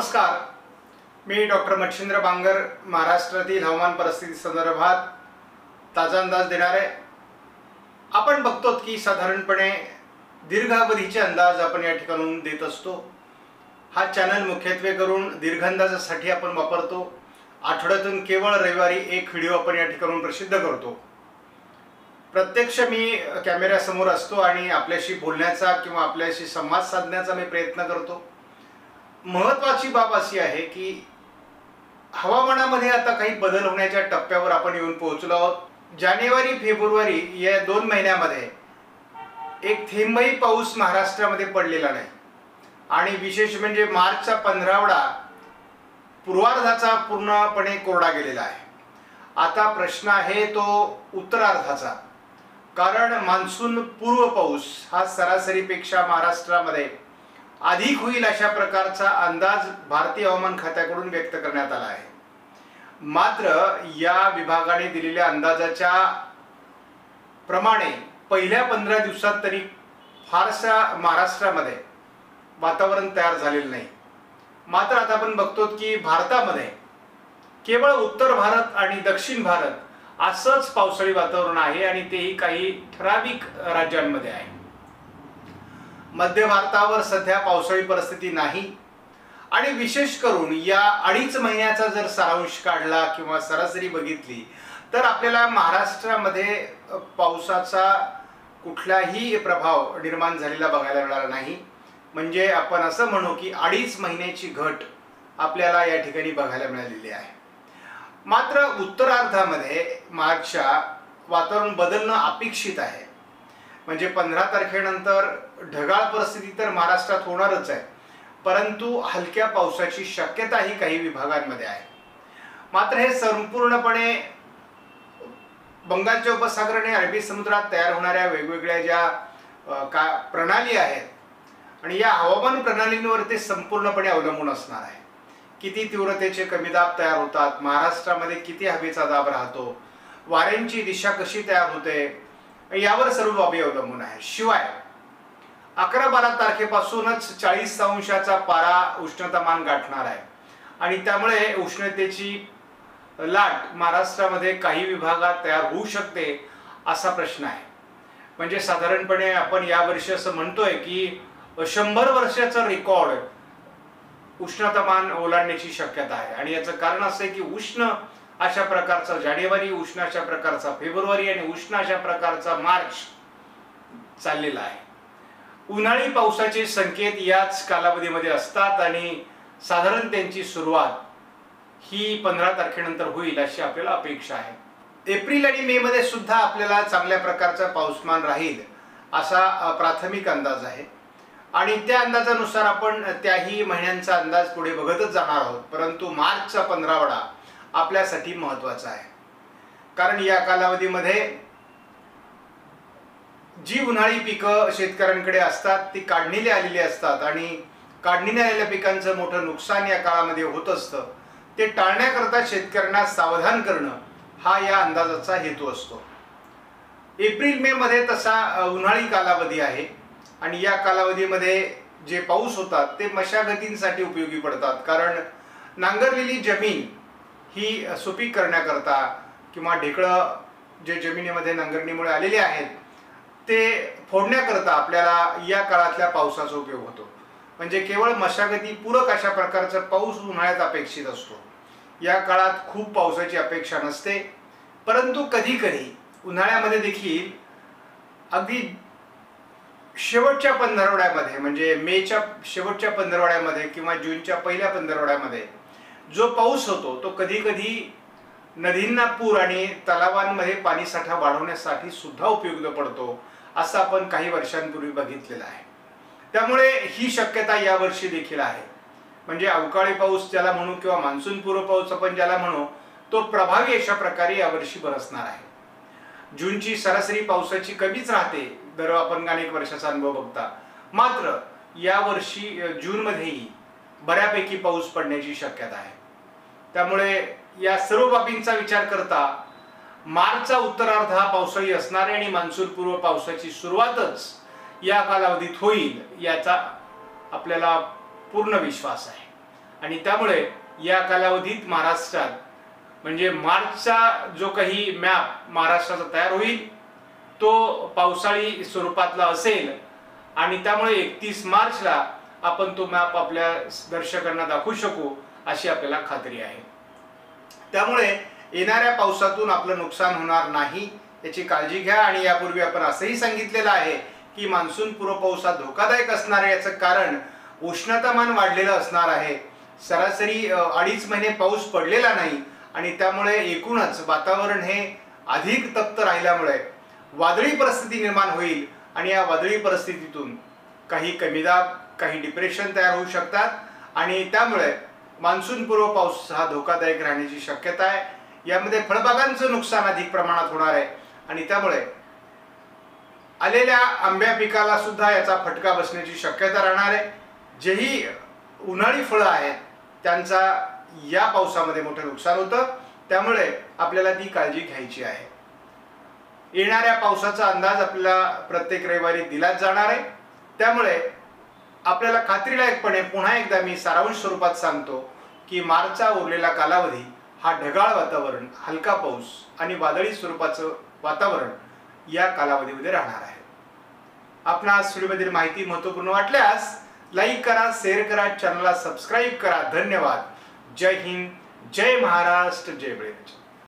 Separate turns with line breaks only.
नमस्कार, मी डॉक्टर मच्छिंद्र बांगर महाराष्ट्रातील हवामान परिस्थिती संदर्भात ताजा अंदाज देणार आहे। आपण बघतो की साधारणपणे दीर्घावधीचे अंदाज आपण या ठिकाणून देत असतो। हा चॅनल मुख्यत्वे करून दीर्घ अंदाजासाठी आपण वापरतो। आठवड्यातून केवळ रविवारी एक व्हिडिओ आपण या ठिकाणून प्रसिद्ध करतो। प्रत्यक्ष मी कॅमेऱ्यासमोर असतो आणि आपल्याशी बोलण्याचा किंवा आपल्याशी संवाद साधण्याचा मी प्रयत्न करतो। महत्त्वाची बाब अशी आहे की हवामानामध्ये आता काही बदल होण्याच्या टप्प्यावर आपण येऊन पोहोचलो आहोत। जानेवारी फेब्रुवारी या 2 महिन्यामध्ये एक थेंबही पाऊस महाराष्ट्रामध्ये पडलेला नाही आणि विशेष म्हणजे मार्चचा 15 पूर्वार्धाचा पूर्णपणे कोरडा गेलेला आहे। आता प्रश्न आहे तो उत्तरार्धाचा, कारण मान्सून पूर्व पाऊस हा सरासरीपेक्षा महाराष्ट्रामध्ये अधिक होईल अशा प्रकारचा अंदाज भारतीय हवामान खात्याकडून व्यक्त करण्यात आला आहे। मात्र या विभागाने दिलेल्या अंदाजाच्या प्रमाणे पहिल्या 15 दिवसात तरी फारसा महाराष्ट्रामध्ये वातावरण तयार झालेलं नाही। मात्र आता आपण बघतो की भारतामध्ये केवळ उत्तर भारत आणि दक्षिण भारत असंच पावसाळी वातावरण आहे आणि तेही काही ठराविक राज्यांमध्ये आहे। मध्य भारतावर सध्या पावसाळी परिस्थिती नाही आणि विशेष करून या 2.5 महिन्याचा जर सारांश काढला किंवा सरासरी बघितली तर आपल्याला महाराष्ट्रामध्ये पावसाचा कुठलाही प्रभाव निर्माण झालेला बघायला मिळाला नाही। म्हणजे आपण असं म्हणू की 2.5 महिन्याची घट आपल्याला या ठिकाणी बघायला मिळालेली आहे। मात्र उत्तरार्धामध्ये मार्चच्या वातावरण बदलणं अपेक्षित आहे। म्हणजे 15 तारखेनंतर ढगाळ परिस्थिती तर महाराष्ट्रात होणारच आहे, परंतु हलक्या पावसाची शक्यताही काही विभागांमध्ये आहे। मात्र हे संपूर्णपणे बंगालच्या उपसागर आणि अरबी समुद्रात तयार होणाऱ्या वेगवेगळ्या ज्या प्रणाली आहेत आणि या हवामान प्रणालींवर ते संपूर्णपणे अवलंबून असणार आहे। किती तीव्रतेचे कमी दाब तयार होतात, महाराष्ट्रामध्ये किती हवेचा दाब राहतो, वाऱ्यांची दिशा कशी तयार होते, यावर सर्व बाबी अवलंबून आहे। शिवाय 11-12 तारखेपासूनच 40 अंशाचा पारा उष्णतामान गाठणार आहे आणि त्यामुळे उष्णतेची लाट महाराष्ट्रामध्ये काही विभागात तयार होऊ शकते असा प्रश्न आहे। म्हणजे साधारणपणे आपण यावर्षी असं म्हणतोय की 100 वर्षाचा रेकॉर्ड उष्णतामान ओलांडण्याची शक्यता आहे आणि याचं कारण असं आहे की उष्ण अशा प्रकारचा जानेवारी, उष्ण अशा प्रकारचा फेब्रुवारी आणि उष्ण अशा प्रकारचा मार्च चाललेला आहे। उन्हाळी पावसाचे संकेत याच कालावधीमध्ये असतात आणि साधारण त्यांची सुरुवात ही 15 तारखेनंतर होईल अशी आपल्याला अपेक्षा आहे। एप्रिल आणि मे मध्ये सुद्धा आपल्याला चांगल्या प्रकारचा पाऊसमान राहील असा प्राथमिक अंदाज आहे आणि त्या अंदाजानुसार आपण त्याही महिन्यांचा अंदाज पुढे बघतच जाणार आहोत। परंतु मार्चचा 15 आपल्यासाठी महत्त्वाचा आहे, कारण या कालावधीमध्ये जी उन्हाळी पिकं शेतकऱ्यांकडे असतात ती काढणीला आलेली असतात आणि काढणीला आलेल्या पिकांचं मोठं नुकसान या काळामध्ये होत असतं। ते टाळण्याकरता शेतकऱ्यांना सावधान करणं हा या अंदाजाचा हेतू असतो। एप्रिल मे मध्ये तसा उन्हाळी कालावधी आहे आणि या कालावधीमध्ये जे पाऊस होतात ते मशागतींसाठी उपयोगी पडतात, कारण नांगरलेली जमीन ही सुपीक करण्याकरता किंवा ढेकळं जे जमिनीमध्ये नांगरणीमुळे आलेले आहेत ते फोडण्याकरता आपल्याला या काळातल्या पावसाचा उपयोग होतो। म्हणजे केवळ मशागती पूरक अशा प्रकारचा पाऊस उन्हाळ्यात अपेक्षित असतो। या काळात खूप पावसाची अपेक्षा नसते, परंतु कधी कधी उन्हाळ्यामध्ये देखील अगदी शेवटच्या 15 म्हणजे मेच्या शेवटच्या 15 किंवा जूनच्या पहिल्या 15 जो पाऊस होतो तो कधी कधी नदींना पूर आणि तलावांमध्ये पाणीसाठा वाढवण्यासाठी सुद्धा उपयुक्त पडतो, असं आपण काही वर्षांपूर्वी बघितलेलं आहे। त्यामुळे ही शक्यता यावर्षी देखील आहे। म्हणजे अवकाळी पाऊस ज्याला म्हणू किंवा मान्सून पूर्व पाऊस आपण ज्याला म्हणू तो प्रभावी अशा प्रकारे यावर्षी बरसणार आहे। जूनची सरासरी पावसाची कमीच राहते दर आपण अनेक वर्षाचा अनुभव बघता, मात्र यावर्षी जूनमध्येही बऱ्यापैकी पाऊस पडण्याची शक्यता आहे। त्यामुळे या सर्व बाबींचा विचार करता मार्चचा उत्तरार्ध हा पावसाळी असणार आहे आणि मान्सून पूर्व पावसाची सुरुवातच या कालावधीत होईल याचा आपल्याला पूर्ण विश्वास आहे। आणि त्यामुळे या कालावधीत महाराष्ट्रात म्हणजे मार्चचा जो काही मॅप महाराष्ट्राचा तयार होईल तो पावसाळी स्वरूपातला असेल आणि त्यामुळे 31 मार्चला आपण तो मॅप आपल्या दर्शकांना दाखवू शकू अशी आपल्याला खात्री आहे। त्यामुळे येणाऱ्या पावसातून आपलं नुकसान होणार नाही याची काळजी घ्या। आणि यापूर्वी आपण असंही सांगितलेलं आहे की मान्सून पूर्व पाऊस हा धोकादायक असणार आहे। याचं कारण उष्णतामान वाढलेलं असणार आहे, सरासरी 2.5 महिने पाऊस पडलेला नाही आणि त्यामुळे एकूणच वातावरण हे अधिक तप्त राहिल्यामुळे वादळी परिस्थिती निर्माण होईल आणि या वादळी परिस्थितीतून काही कमी दाब, काही डिप्रेशन तयार होऊ शकतात आणि त्यामुळे मान्सून पूर्व पाऊस हा धोकादायक राहण्याची शक्यता आहे। यामध्ये फळबागांचं नुकसान अधिक प्रमाणात होणार आहे आणि त्यामुळे आलेल्या आंब्या पिकाला सुद्धा याचा फटका बसण्याची शक्यता राहणार आहे। जेही उन्हाळी फळं आहेत त्यांचा या पावसामध्ये मोठं नुकसान होतं, त्यामुळे आपल्याला ती काळजी घ्यायची आहे। येणाऱ्या पावसाचा अंदाज आपल्याला प्रत्येक रविवारी दिलाच जाणार आहे, त्यामुळे आपल्याला खात्रीलायकपणे पुन्हा एकदा मी सारांश स्वरूपात सांगतो की मार्चचा उरलेला कालावधी हा ढगाळ वातावरण, हलका पाऊस आणि वादळी स्वरूपाचं वातावरण या कालावधीमध्ये राहणार आहे। आपणास व्हिडिओमधील माहिती महत्त्वपूर्ण वाटल्यास लाईक करा, शेअर करा, चॅनलला सबस्क्राईब करा। धन्यवाद। जय हिंद, जय महाराष्ट्र, जय बळीराजा।